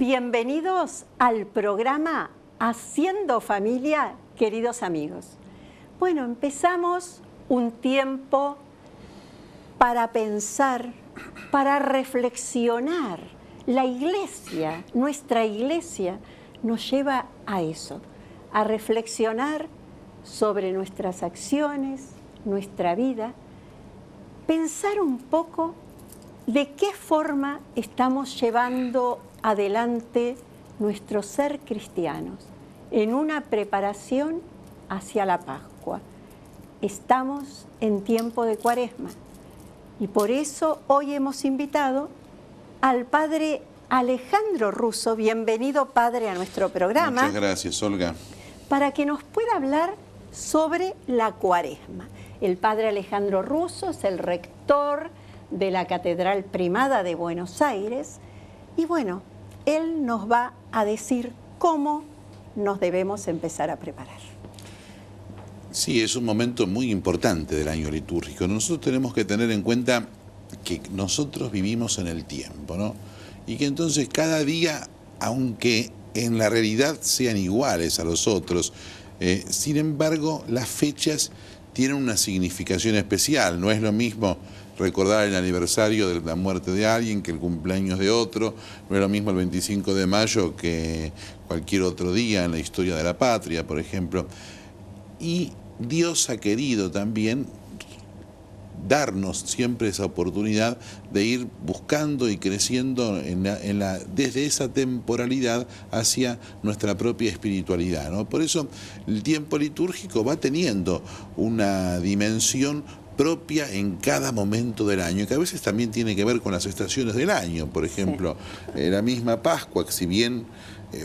Bienvenidos al programa Haciendo Familia, queridos amigos. Bueno, empezamos un tiempo para pensar, para reflexionar. La iglesia, nuestra iglesia, nos lleva a eso, a reflexionar sobre nuestras acciones, nuestra vida, pensar un poco de qué forma estamos llevando adelante nuestro ser cristianos en una preparación hacia la Pascua. Estamos en tiempo de Cuaresma y por eso hoy hemos invitado al padre Alejandro Russo. Bienvenido, padre, a nuestro programa. Muchas gracias, Olga. Para que nos pueda hablar sobre la Cuaresma. El padre Alejandro Russo es el rector de la Catedral Primada de Buenos Aires y bueno, él nos va a decir cómo nos debemos empezar a preparar. Sí, es un momento muy importante del año litúrgico. Nosotros tenemos que tener en cuenta que nosotros vivimos en el tiempo, ¿no? Y que entonces cada día, aunque en la realidad sean iguales a los otros, sin embargo, las fechas tienen una significación especial. No es lo mismo recordar el aniversario de la muerte de alguien que el cumpleaños de otro. No es lo mismo el 25 de mayo que cualquier otro día en la historia de la patria, por ejemplo. Y Dios ha querido también darnos siempre esa oportunidad de ir buscando y creciendo desde esa temporalidad hacia nuestra propia espiritualidad, ¿no? Por eso el tiempo litúrgico va teniendo una dimensión propia en cada momento del año, que a veces también tiene que ver con las estaciones del año. Por ejemplo, la misma Pascua, que si bien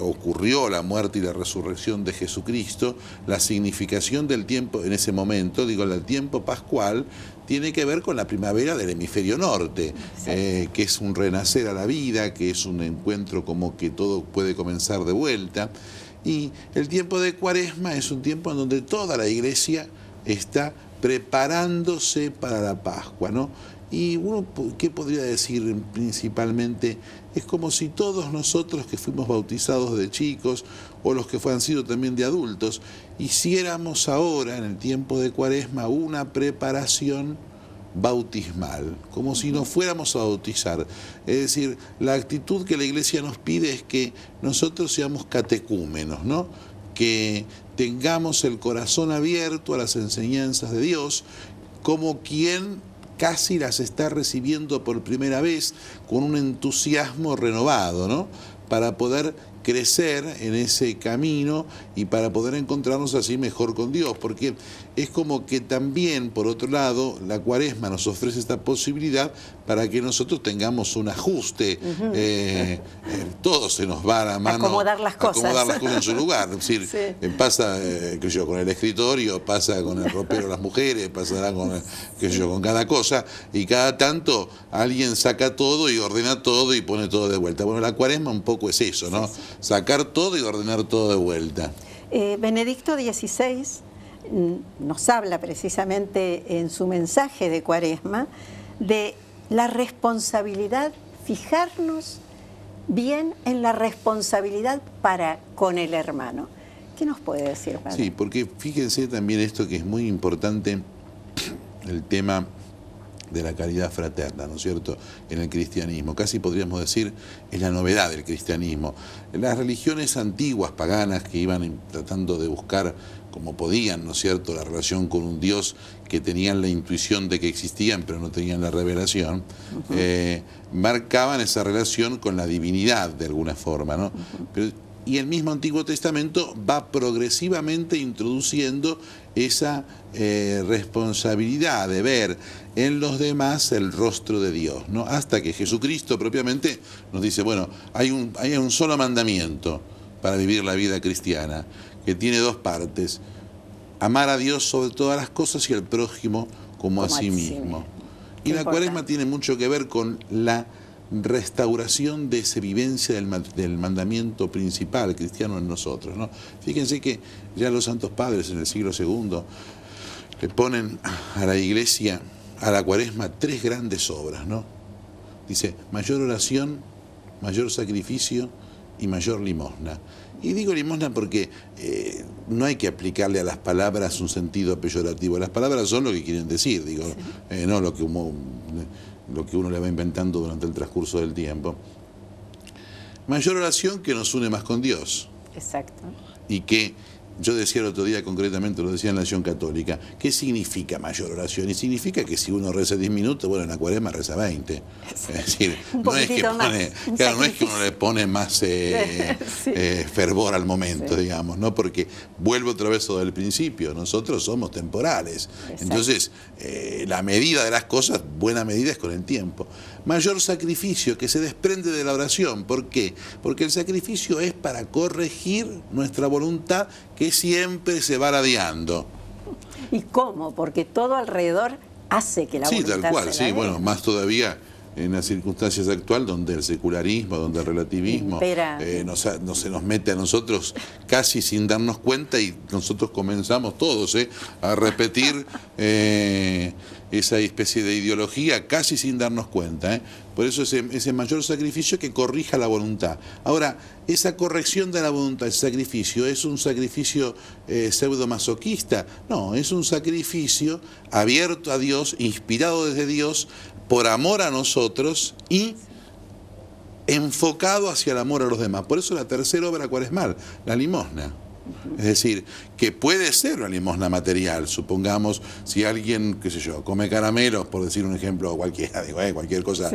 ocurrió la muerte y la resurrección de Jesucristo, la significación del tiempo en ese momento, digo, el tiempo pascual, tiene que ver con la primavera del hemisferio norte, que es un renacer a la vida, que es un encuentro como que todo puede comenzar de vuelta. Y el tiempo de Cuaresma es un tiempo en donde toda la iglesia está preparándose para la Pascua, ¿no? Y uno, ¿qué podría decir principalmente? Es como si todos nosotros que fuimos bautizados de chicos, o los que han sido también de adultos, hiciéramos ahora, en el tiempo de Cuaresma, una preparación bautismal, como si nos fuéramos a bautizar. Es decir, la actitud que la iglesia nos pide es que nosotros seamos catecúmenos, ¿no? Que tengamos el corazón abierto a las enseñanzas de Dios, como quien casi las está recibiendo por primera vez, con un entusiasmo renovado, ¿no? Para poder crecer en ese camino y para poder encontrarnos así mejor con Dios, porque es como que también, por otro lado, la Cuaresma nos ofrece esta posibilidad para que nosotros tengamos un ajuste. Todo se nos va a la mano. Acomodar las cosas en su lugar. Es decir, pasa con el escritorio, pasa con el ropero de las mujeres, pasará con, con cada cosa, y cada tanto alguien saca todo y ordena todo y pone todo de vuelta. Bueno, la Cuaresma un poco es eso, ¿no? Sacar todo y ordenar todo de vuelta. Benedicto XVI nos habla precisamente en su mensaje de Cuaresma de la responsabilidad, fijarnos bien en la responsabilidad para con el hermano. ¿Qué nos puede decir, padre? Sí, porque fíjense también esto que es muy importante, el tema de la caridad fraterna, ¿no es cierto?, en el cristianismo. Casi podríamos decir, es la novedad del cristianismo. Las religiones antiguas, paganas, que iban tratando de buscar como podían, ¿no es cierto?, la relación con un Dios que tenían la intuición de que existían, pero no tenían la revelación, marcaban esa relación con la divinidad de alguna forma, ¿no? Y el mismo Antiguo Testamento va progresivamente introduciendo esa responsabilidad de ver en los demás el rostro de Dios, ¿no? Hasta que Jesucristo propiamente nos dice, bueno, hay un solo mandamiento para vivir la vida cristiana, que tiene dos partes: amar a Dios sobre todas las cosas y al prójimo como a sí mismo. Y la Cuaresma tiene mucho que ver con la restauración de esa vivencia del mandamiento principal cristiano en nosotros, ¿no? Fíjense que ya los santos padres en el siglo II le ponen a la iglesia, a la Cuaresma, tres grandes obras, ¿no? Dice, mayor oración, mayor sacrificio y mayor limosna. Y digo limosna porque no hay que aplicarle a las palabras un sentido peyorativo. Las palabras son lo que quieren decir, digo, no lo que uno le va inventando durante el transcurso del tiempo. Mayor oración que nos une más con Dios. Exacto. Y que, yo decía el otro día concretamente, lo decía en la Acción Católica, ¿qué significa mayor oración? Y significa que si uno reza 10 minutos, bueno, en la Cuaresma reza 20. Es decir, no es que uno le pone más sí. fervor al momento, Sí. digamos, ¿no? Porque vuelvo otra vez sobre el principio, nosotros somos temporales. Exacto. Entonces, la medida de las cosas, buena medida es con el tiempo. Mayor sacrificio que se desprende de la oración. ¿Por qué? Porque el sacrificio es para corregir nuestra voluntad que siempre se va ladeando. ¿Y cómo? Porque todo alrededor hace que la voluntad Sí, tal cual, se sí, ladee. bueno, más todavía en las circunstancias actuales donde el secularismo, donde el relativismo se nos mete a nosotros casi sin darnos cuenta y nosotros comenzamos todos a repetir esa especie de ideología casi sin darnos cuenta. Por eso ese mayor sacrificio que corrija la voluntad. Ahora, esa corrección de la voluntad, ese sacrificio, ¿es un sacrificio pseudo-masoquista? No, es un sacrificio abierto a Dios, inspirado desde Dios, por amor a nosotros y enfocado hacia el amor a los demás. Por eso la tercera obra cuaresmal, la limosna. Es decir, que puede ser una limosna material, supongamos, si alguien, qué sé yo, come caramelos, por decir un ejemplo cualquiera, digo, cualquier cosa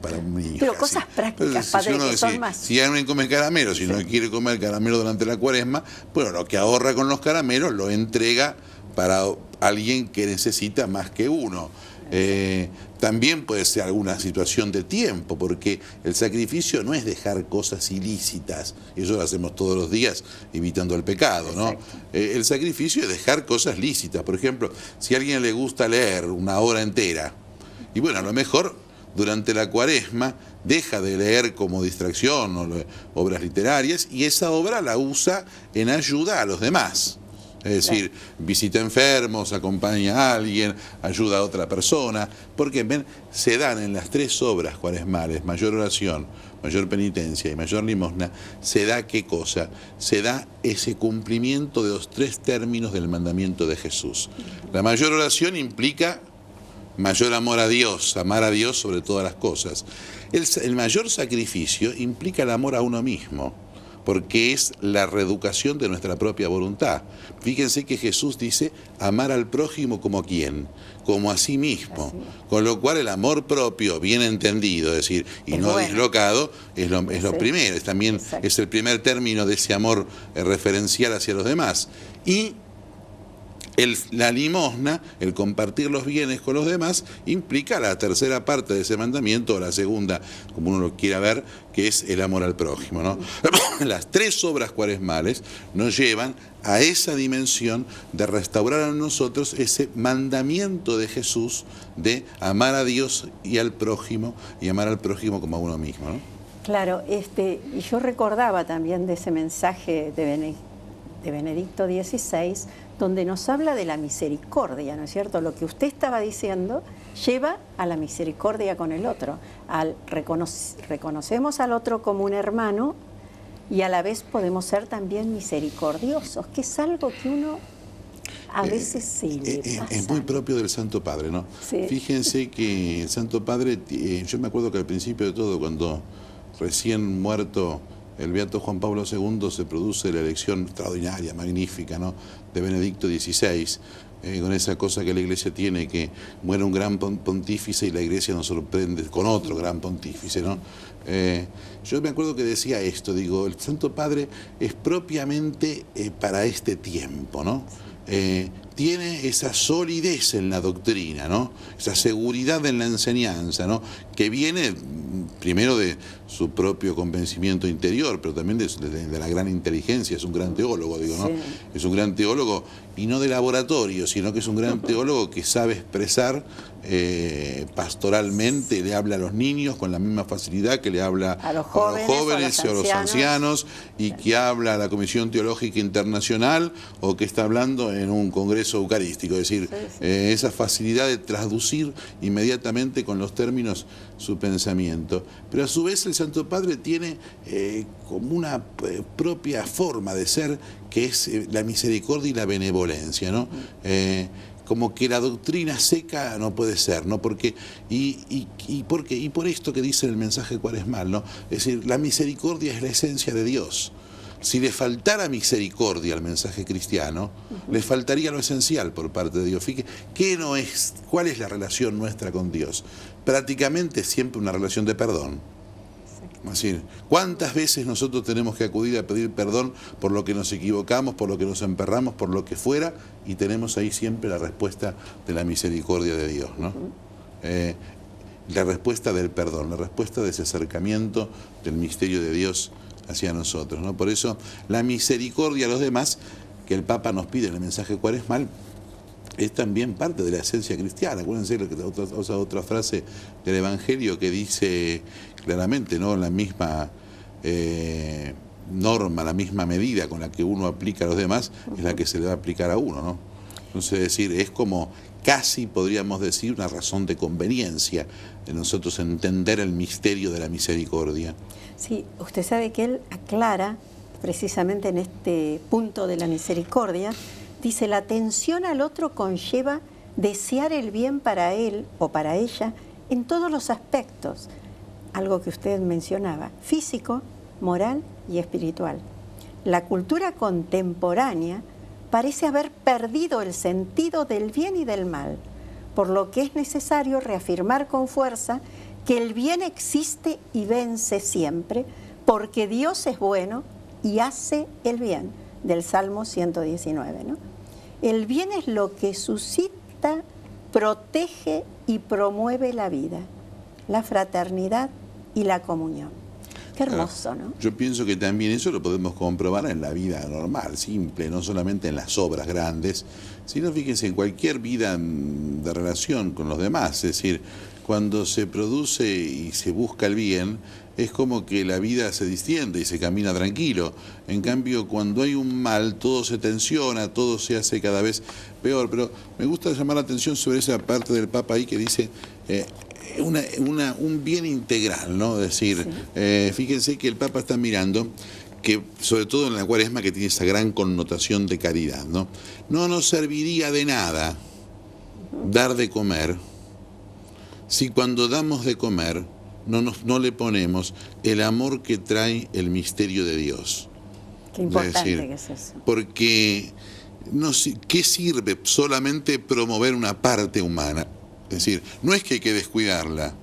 para un niño. Pero cosas prácticas, padre, que son más... Si alguien come caramelos y no quiere comer caramelo durante la Cuaresma, bueno, lo que ahorra con los caramelos lo entrega para alguien que necesita más que uno. También puede ser alguna situación de tiempo, porque el sacrificio no es dejar cosas ilícitas, eso lo hacemos todos los días evitando el pecado, ¿no? El sacrificio es dejar cosas lícitas. Por ejemplo, si a alguien le gusta leer una hora entera, y bueno, a lo mejor durante la Cuaresma deja de leer como distracción obras literarias y esa obra la usa en ayuda a los demás. Es decir, visita enfermos, acompaña a alguien, ayuda a otra persona, porque ven, se dan en las tres obras cuaresmales, mayor oración, mayor penitencia y mayor limosna, se da ¿qué cosa? Se da ese cumplimiento de los tres términos del mandamiento de Jesús. La mayor oración implica mayor amor a Dios, amar a Dios sobre todas las cosas. El mayor sacrificio implica el amor a uno mismo, porque es la reeducación de nuestra propia voluntad. Fíjense que Jesús dice amar al prójimo como a quién, como a sí mismo. Con lo cual el amor propio, bien entendido, es decir, y no dislocado, es lo primero, es el primer término de ese amor referencial hacia los demás. Y la limosna, el compartir los bienes con los demás, implica la tercera parte de ese mandamiento, o la segunda, como uno lo quiera ver, que es el amor al prójimo, ¿no? Las tres obras cuaresmales nos llevan a esa dimensión de restaurar a nosotros ese mandamiento de Jesús de amar a Dios y al prójimo, y amar al prójimo como a uno mismo, ¿no? Claro, y yo recordaba también de ese mensaje de Benedicto XVI, donde nos habla de la misericordia, ¿no es cierto? Lo que usted estaba diciendo lleva a la misericordia con el otro. Reconocemos al otro como un hermano y a la vez podemos ser también misericordiosos, que es algo que uno a veces se le pasa. Es muy propio del Santo Padre, ¿no? Sí. Fíjense que el Santo Padre, yo me acuerdo que al principio de todo, cuando recién muerto el beato Juan Pablo II, se produce la elección extraordinaria, magnífica, ¿no?, de Benedicto XVI, con esa cosa que la Iglesia tiene, que muere un gran pontífice y la Iglesia nos sorprende con otro gran pontífice, ¿no? Yo me acuerdo que decía esto, digo, el Santo Padre es propiamente para este tiempo, ¿no? Tiene esa solidez en la doctrina, ¿no?, esa seguridad en la enseñanza, ¿no?, que viene primero de su propio convencimiento interior, pero también de la gran inteligencia. Es un gran teólogo, digo, ¿no? Sí. Es un gran teólogo, y no de laboratorio, sino que es un gran teólogo que sabe expresar pastoralmente, le habla a los niños con la misma facilidad que le habla a los jóvenes o a los ancianos, y que habla a la Comisión Teológica Internacional, o que está hablando en un congreso rezo eucarístico, es decir, esa facilidad de traducir inmediatamente con los términos su pensamiento. Pero a su vez el Santo Padre tiene como una propia forma de ser, que es la misericordia y la benevolencia, ¿no? Como que la doctrina seca no puede ser, ¿no? Porque, y por esto que dice el mensaje cuaresmal, ¿no? Es decir, la misericordia es la esencia de Dios. Si le faltara misericordia al mensaje cristiano, le faltaría lo esencial por parte de Dios. Fíjate, ¿cuál es la relación nuestra con Dios? Prácticamente siempre una relación de perdón. Es decir, ¿cuántas veces nosotros tenemos que acudir a pedir perdón por lo que nos equivocamos, por lo que nos emperramos, por lo que fuera? Y tenemos ahí siempre la respuesta de la misericordia de Dios, ¿no? La respuesta del perdón, la respuesta de ese acercamiento del misterio de Dios hacia nosotros, ¿no? Por eso la misericordia a los demás, que el Papa nos pide en el mensaje cuaresmal, es también parte de la esencia cristiana. Acuérdense otra frase del Evangelio que dice claramente, ¿no? La misma norma, la misma medida con la que uno aplica a los demás es la que se le va a aplicar a uno, ¿no? Entonces, es decir, es como casi podríamos decir una razón de conveniencia de nosotros entender el misterio de la misericordia. Sí, usted sabe que él aclara precisamente en este punto de la misericordia. Dice, la atención al otro conlleva desear el bien para él o para ella en todos los aspectos, algo que usted mencionaba, físico, moral y espiritual. La cultura contemporánea parece haber perdido el sentido del bien y del mal, por lo que es necesario reafirmar con fuerza que el bien existe y vence siempre, porque Dios es bueno y hace el bien, del Salmo 119, ¿no? El bien es lo que suscita, protege y promueve la vida, la fraternidad y la comunión. Qué hermoso, ¿no? Yo pienso que también eso lo podemos comprobar en la vida normal, simple, no solamente en las obras grandes, sino, fíjense, en cualquier vida de relación con los demás. Es decir, cuando se produce y se busca el bien, es como que la vida se distiende y se camina tranquilo. En cambio, cuando hay un mal, todo se tensiona, todo se hace cada vez peor. Pero me gusta llamar la atención sobre esa parte del Papa ahí que dice un bien integral, ¿no? Es decir, fíjense que el Papa está mirando que, sobre todo en la Cuaresma, que tiene esa gran connotación de caridad, ¿no? No nos serviría de nada dar de comer si cuando damos de comer no le ponemos el amor que trae el misterio de Dios. Qué importante que es eso. Porque ¿qué sirve solamente promover una parte humana? Es decir, no es que hay que descuidarla,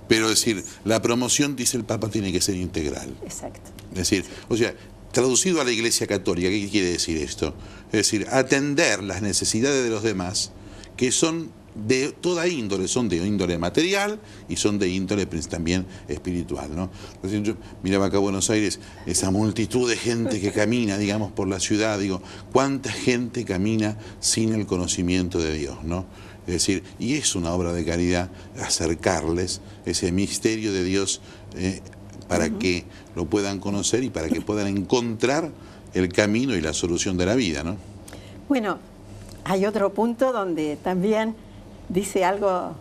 pero es decir, la promoción, dice el Papa, tiene que ser integral. Exacto. Es decir, o sea, traducido a la Iglesia Católica, ¿qué quiere decir esto? Es decir, atender las necesidades de los demás, que son de toda índole, son de índole material y son de índole también espiritual, ¿no? Entonces, yo miraba acá a Buenos Aires, esa multitud de gente que camina, digamos, por la ciudad, digo, ¿cuánta gente camina sin el conocimiento de Dios, ¿no? Es decir, y es una obra de caridad acercarles ese misterio de Dios para que lo puedan conocer y para que puedan encontrar el camino y la solución de la vida, ¿no? Bueno, hay otro punto donde también dice algo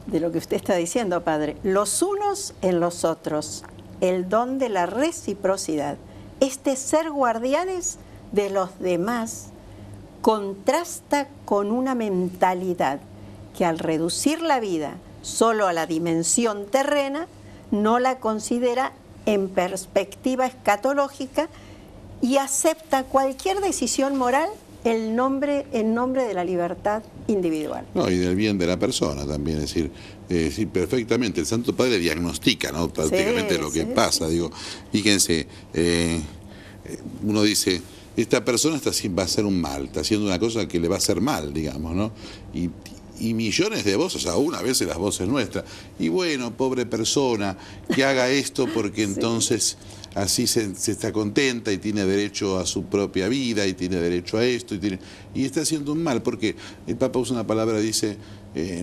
de lo que usted está diciendo, Padre. Los unos en los otros, el don de la reciprocidad, ser guardianes de los demás, contrasta con una mentalidad que al reducir la vida solo a la dimensión terrena, no la considera en perspectiva escatológica y acepta cualquier decisión moral en nombre de la libertad individual. No, y del bien de la persona también, es decir, perfectamente, el Santo Padre diagnostica, ¿no? Prácticamente lo que pasa, digo, fíjense, uno dice, esta persona va a hacer un mal, está haciendo una cosa que le va a hacer mal, digamos, ¿no? Y millones de voces, aún a veces las voces nuestras, y bueno, pobre persona, que haga esto porque entonces así se está contenta y tiene derecho a su propia vida y tiene derecho a esto y está haciendo un mal, porque el Papa usa una palabra, dice,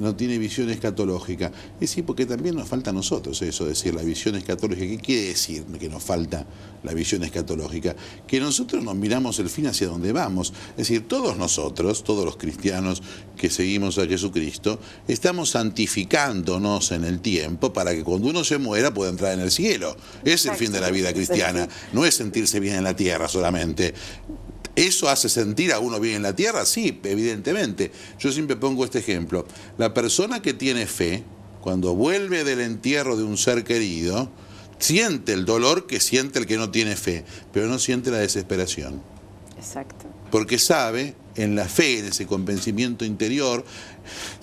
no tiene visión escatológica. Es decir, porque también nos falta a nosotros eso, decir, la visión escatológica. ¿Qué quiere decir que nos falta la visión escatológica? Que nosotros nos miramos el fin hacia donde vamos. Es decir, todos nosotros, todos los cristianos que seguimos a Jesucristo, estamos santificándonos en el tiempo para que cuando uno se muera pueda entrar en el cielo. Es el fin de la vida cristiana, no es sentirse bien en la tierra solamente. ¿Eso hace sentir a uno bien en la tierra? Sí, evidentemente. Yo siempre pongo este ejemplo. La persona que tiene fe, cuando vuelve del entierro de un ser querido, siente el dolor que siente el que no tiene fe, pero no siente la desesperación. Exacto. Porque sabe, en la fe, en ese convencimiento interior,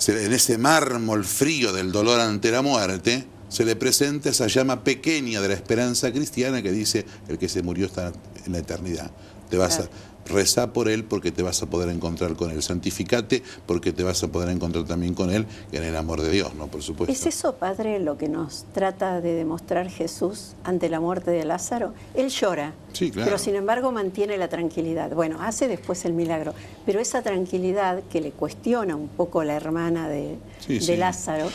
en ese mármol frío del dolor ante la muerte, se le presenta esa llama pequeña de la esperanza cristiana que dice, el que se murió está en la eternidad. Te vas a rezar por él porque te vas a poder encontrar con él. Santificate porque te vas a poder encontrar también con él en el amor de Dios, ¿no? Por supuesto. ¿Es eso, Padre, lo que nos trata de demostrar Jesús ante la muerte de Lázaro? Él llora, sí, claro, pero sin embargo mantiene la tranquilidad. Bueno, hace después el milagro, pero esa tranquilidad que le cuestiona un poco la hermana de Lázaro...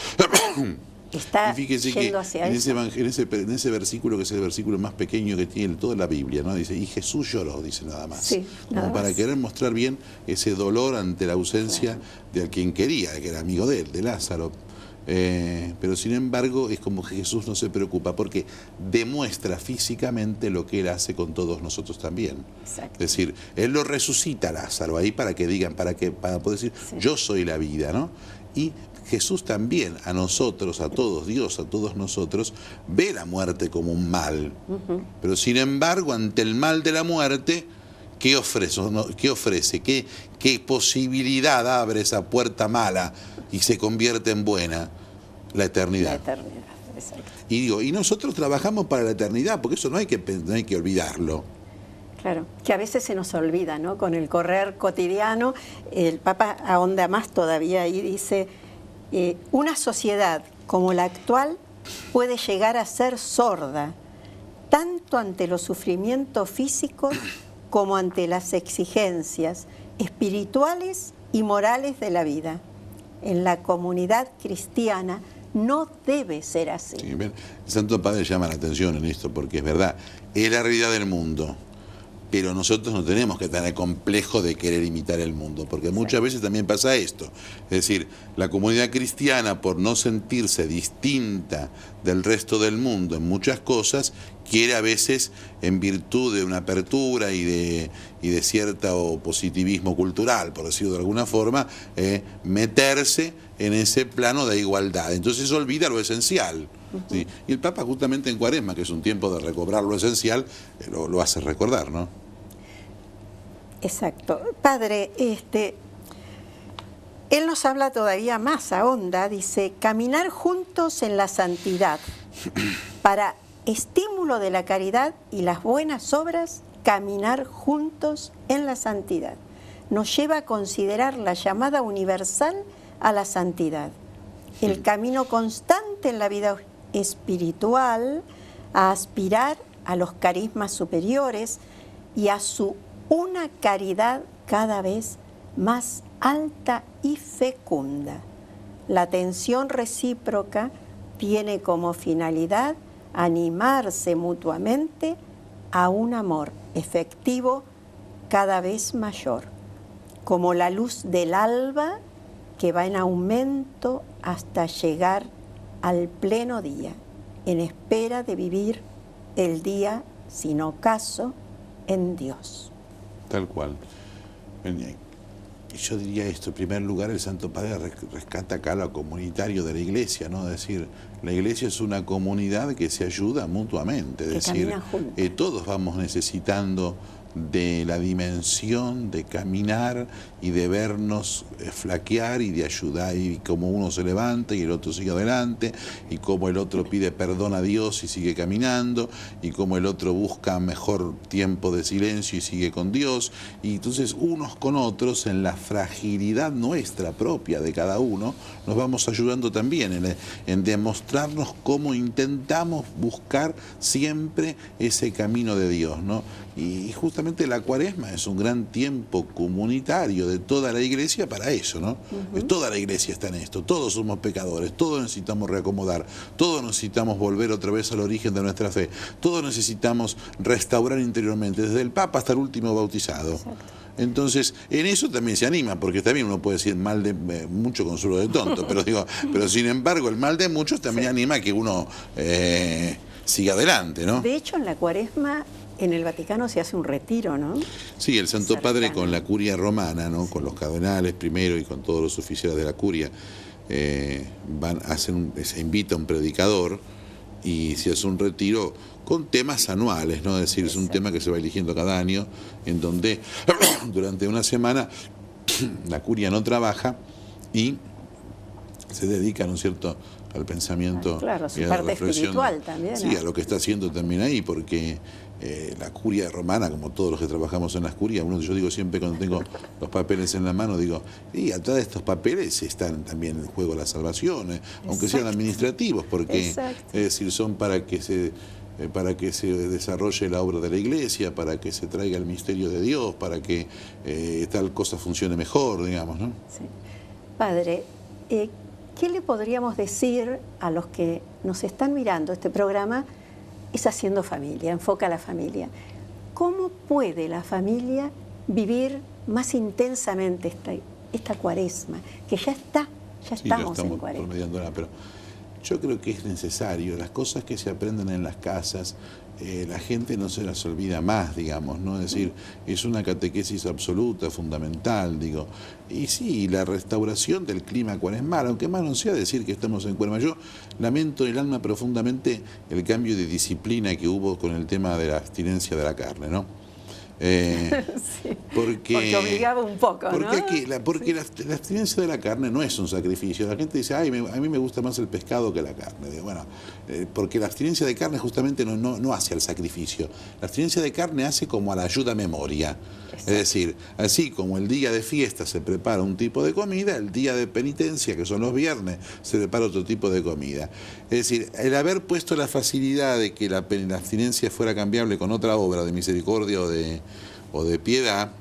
Está y fíjese yendo que hacia en eso. en ese versículo, que es el versículo más pequeño que tiene toda la Biblia, ¿no? Dice, y Jesús lloró, dice nada más. Sí, como para más. querer mostrar bien ese dolor ante la ausencia de quien quería, que era amigo de él, de Lázaro. Pero sin embargo es como que Jesús no se preocupa porque demuestra físicamente lo que él hace con todos nosotros también. Exacto. Es decir, él lo resucita a Lázaro ahí para que digan, para poder decir, yo soy la vida, ¿no? Y Jesús también a nosotros, a todos, Dios a todos nosotros, ve la muerte como un mal. Pero sin embargo, ante el mal de la muerte, ¿qué ofrece? ¿Qué posibilidad abre esa puerta mala y se convierte en buena? La eternidad. La eternidad, exacto. Y digo, y nosotros trabajamos para la eternidad, porque eso no hay que olvidarlo. Claro, que a veces se nos olvida, ¿no? Con el correr cotidiano, el Papa ahonda más todavía y dice, una sociedad como la actual puede llegar a ser sorda, tanto ante los sufrimientos físicos como ante las exigencias espirituales y morales de la vida. En la comunidad cristiana no debe ser así. Sí, el Santo Padre llama la atención en esto, porque es verdad, es la realidad del mundo. Pero nosotros no tenemos que tener complejo de querer imitar el mundo, porque muchas veces también pasa esto. Es decir, la comunidad cristiana, por no sentirse distinta del resto del mundo en muchas cosas, quiere a veces, en virtud de una apertura y de cierto positivismo cultural, por decirlo de alguna forma, meterse en ese plano de igualdad. Entonces olvida lo esencial. ¿Sí? Y el Papa justamente en Cuaresma, que es un tiempo de recobrar lo esencial, lo hace recordar, ¿no? Exacto. Padre, él nos habla todavía más a onda, dice, caminar juntos en la santidad, para estímulo de la caridad y las buenas obras, caminar juntos en la santidad. Nos lleva a considerar la llamada universal a la santidad, el camino constante en la vida espiritual, a aspirar a los carismas superiores y a una caridad cada vez más alta y fecunda. La atención recíproca tiene como finalidad animarse mutuamente a un amor efectivo cada vez mayor, como la luz del alba que va en aumento hasta llegar al pleno día, en espera de vivir el día sin ocaso en Dios. Tal cual. Yo diría esto, en primer lugar, el Santo Padre rescata acá lo comunitario de la Iglesia, ¿no? Es decir, la Iglesia es una comunidad que se ayuda mutuamente, es decir, todos vamos necesitando de la dimensión de caminar y de vernos flaquear y de ayudar, y como uno se levanta y el otro sigue adelante, y como el otro pide perdón a Dios y sigue caminando, y como el otro busca mejor tiempo de silencio y sigue con Dios, y entonces unos con otros en la fragilidad nuestra propia de cada uno nos vamos ayudando también en demostrarnos cómo intentamos buscar siempre ese camino de Dios, ¿no? Y justamente justamente la Cuaresma es un gran tiempo comunitario de toda la iglesia para eso, ¿no? Toda la iglesia está en esto, todos somos pecadores, todos necesitamos reacomodar, todos necesitamos volver otra vez al origen de nuestra fe, todos necesitamos restaurar interiormente, desde el Papa hasta el último bautizado. Exacto. Entonces, en eso también se anima, porque también uno puede decir mal de mucho consuelo de tonto, pero sin embargo el mal de muchos también anima a que uno siga adelante, ¿no? De hecho, en la Cuaresma, en el Vaticano se hace un retiro, ¿no? Sí, el Santo Padre con la curia romana, ¿no? Con los cardenales primero y con todos los oficiales de la curia, se invita a un predicador y se hace un retiro con temas anuales, ¿no? Es decir, es un tema que se va eligiendo cada año, en donde durante una semana la curia no trabaja y se dedica, ¿no es cierto?, al pensamiento, claro, su y a parte la reflexión, espiritual también, ¿no? Sí, a lo que está haciendo también ahí, porque la curia romana, como todos los que trabajamos en las curias, yo digo siempre cuando tengo los papeles en la mano, digo, y atrás de estos papeles están también en juego las salvaciones, aunque sean administrativos, porque es decir, son para que se desarrolle la obra de la iglesia, para que se traiga el misterio de Dios, para que tal cosa funcione mejor, digamos, ¿no? Sí. Padre, ¿qué le podríamos decir a los que nos están mirando? Este programa es Haciendo Familia, enfoca a la familia. ¿Cómo puede la familia vivir más intensamente esta Cuaresma? Que ya estamos en Cuaresma. Pero yo creo que es necesario. Las cosas que se aprenden en las casas, la gente no se las olvida más, digamos, ¿no? Es decir, es una catequesis absoluta, fundamental, digo. Y sí, la restauración del clima cuaresmal, aunque más no sea decir que estamos en Cuaresma. Yo lamento en el alma profundamente el cambio de disciplina que hubo con el tema de la abstinencia de la carne, ¿no? Sí, porque obligaba un poco, ¿no? Porque la abstinencia de la carne no es un sacrificio. La gente dice, ay, a mí me gusta más el pescado que la carne. Digo, bueno, porque la abstinencia de carne justamente no hace al sacrificio. La abstinencia de carne hace como a la ayuda a memoria. Exacto. Es decir, así como el día de fiesta se prepara un tipo de comida, el día de penitencia, que son los viernes, se prepara otro tipo de comida. Es decir, el haber puesto la facilidad de que la abstinencia fuera cambiable con otra obra de misericordia o de piedad,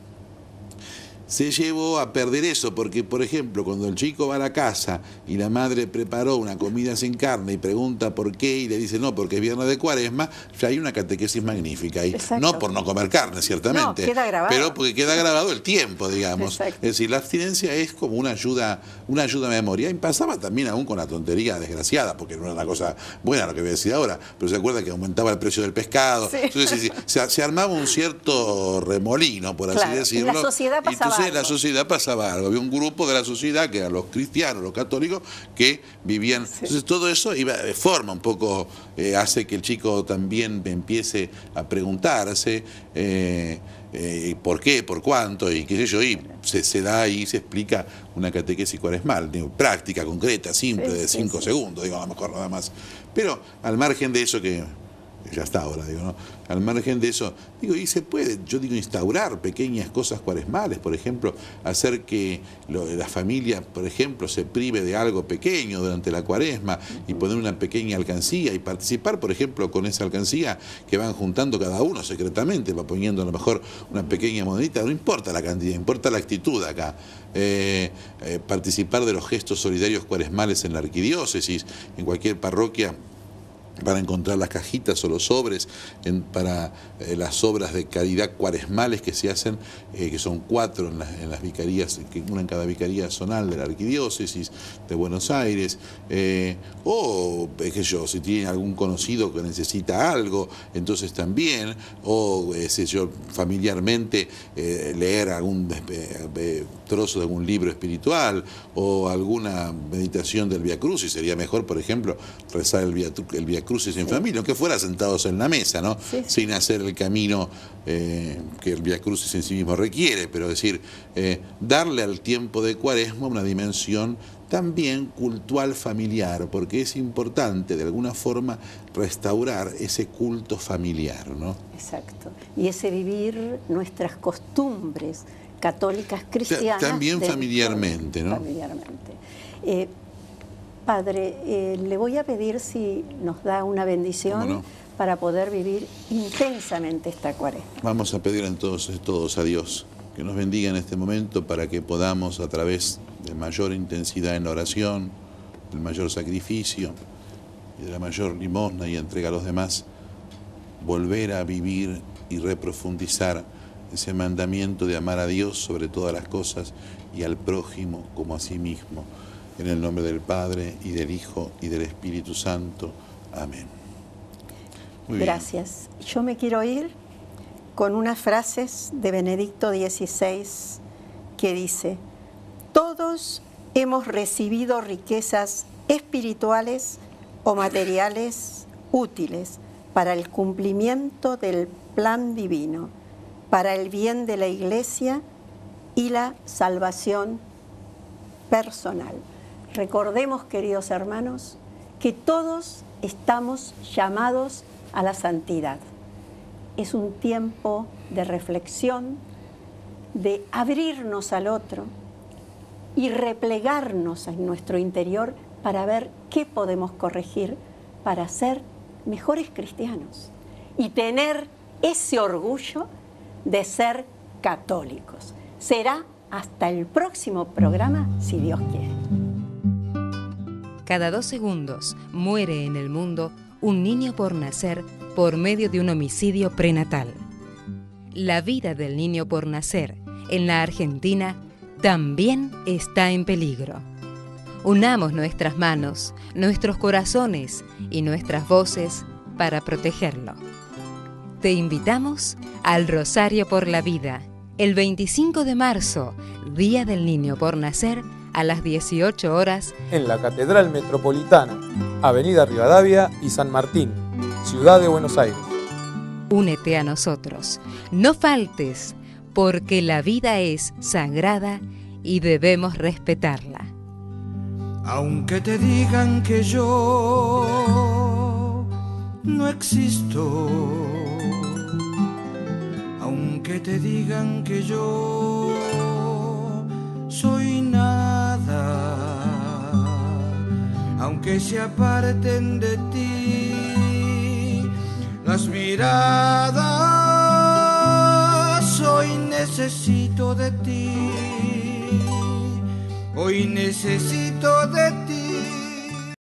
se llevó a perder eso, porque, por ejemplo, cuando el chico va a la casa y la madre preparó una comida sin carne y pregunta por qué, y le dice, no, porque es viernes de Cuaresma, ya hay una catequesis magnífica. Y no por no comer carne, ciertamente, no, queda grabado. Pero porque queda grabado el tiempo, digamos. Exacto. Es decir, la abstinencia es como una ayuda a memoria. Y pasaba también aún con la tontería desgraciada, porque no era una cosa buena lo que voy a decir ahora, pero se acuerda que aumentaba el precio del pescado. Sí. Entonces se armaba un cierto remolino, por así decirlo. Y la sociedad pasaba. En la sociedad pasaba algo, había un grupo de la sociedad que eran los cristianos, los católicos, que vivían. Sí. Entonces todo eso iba de forma un poco, hace que el chico también empiece a preguntarse por qué, por cuánto, y qué sé yo, y se da ahí, se explica una catequesis cuaresmal, práctica, concreta, simple, de 5 segundos, digo, a lo mejor nada más. Pero al margen de eso que ya está ahora, digo, ¿no? Al margen de eso, digo, y se puede, yo digo, instaurar pequeñas cosas cuaresmales, por ejemplo, hacer que la familia, por ejemplo, se prive de algo pequeño durante la Cuaresma y poner una pequeña alcancía y participar, por ejemplo, con esa alcancía que van juntando cada uno secretamente, va poniendo a lo mejor una pequeña monedita, no importa la cantidad, importa la actitud acá. Participar de los gestos solidarios cuaresmales en la arquidiócesis, en cualquier parroquia, para encontrar las cajitas o los sobres para las obras de caridad cuaresmales que se hacen, que son 4 en las vicarías, una en cada vicaría zonal de la arquidiócesis de Buenos Aires, o qué sé yo, si tienen algún conocido que necesita algo, entonces también, o sé yo, familiarmente leer algún trozo de algún libro espiritual o alguna meditación del Vía Crucis. Sería mejor, por ejemplo, rezar el Vía Crucis en familia, aunque fuera sentados en la mesa, ¿no? Sin hacer el camino que el Vía Crucis en sí mismo requiere, pero es decir, darle al tiempo de Cuaresma una dimensión también cultural familiar, porque es importante de alguna forma restaurar ese culto familiar, ¿no? Exacto. Y ese vivir nuestras costumbres católicas, cristianas. También familiarmente, ¿no? Familiarmente. Padre, le voy a pedir si nos da una bendición para poder vivir intensamente esta Cuaresma. Vamos a pedir entonces todos a Dios que nos bendiga en este momento para que podamos, a través de mayor intensidad en la oración, del mayor sacrificio y de la mayor limosna y entrega a los demás, volver a vivir y reprofundizar ese mandamiento de amar a Dios sobre todas las cosas y al prójimo como a sí mismo. En el nombre del Padre, y del Hijo, y del Espíritu Santo. Amén. Muy bien. Gracias. Yo me quiero ir con unas frases de Benedicto XVI que dice: todos hemos recibido riquezas espirituales o materiales útiles para el cumplimiento del plan divino, para el bien de la Iglesia y la salvación personal. Recordemos, queridos hermanos, que todos estamos llamados a la santidad. Es un tiempo de reflexión, de abrirnos al otro y replegarnos en nuestro interior para ver qué podemos corregir para ser mejores cristianos y tener ese orgullo de ser católicos. Será hasta el próximo programa, si Dios quiere. Cada 2 segundos muere en el mundo un niño por nacer por medio de un homicidio prenatal. La vida del niño por nacer en la Argentina también está en peligro. Unamos nuestras manos, nuestros corazones y nuestras voces para protegerlo. Te invitamos al Rosario por la Vida, el 25 de marzo, Día del Niño por Nacer, a las 18 horas, en la Catedral Metropolitana, Avenida Rivadavia y San Martín, Ciudad de Buenos Aires. Únete a nosotros, no faltes, porque la vida es sagrada y debemos respetarla. Aunque te digan que yo no existo, aunque te digan que yo soy nada, aunque se aparten de ti las miradas, hoy necesito de ti, hoy necesito de ti.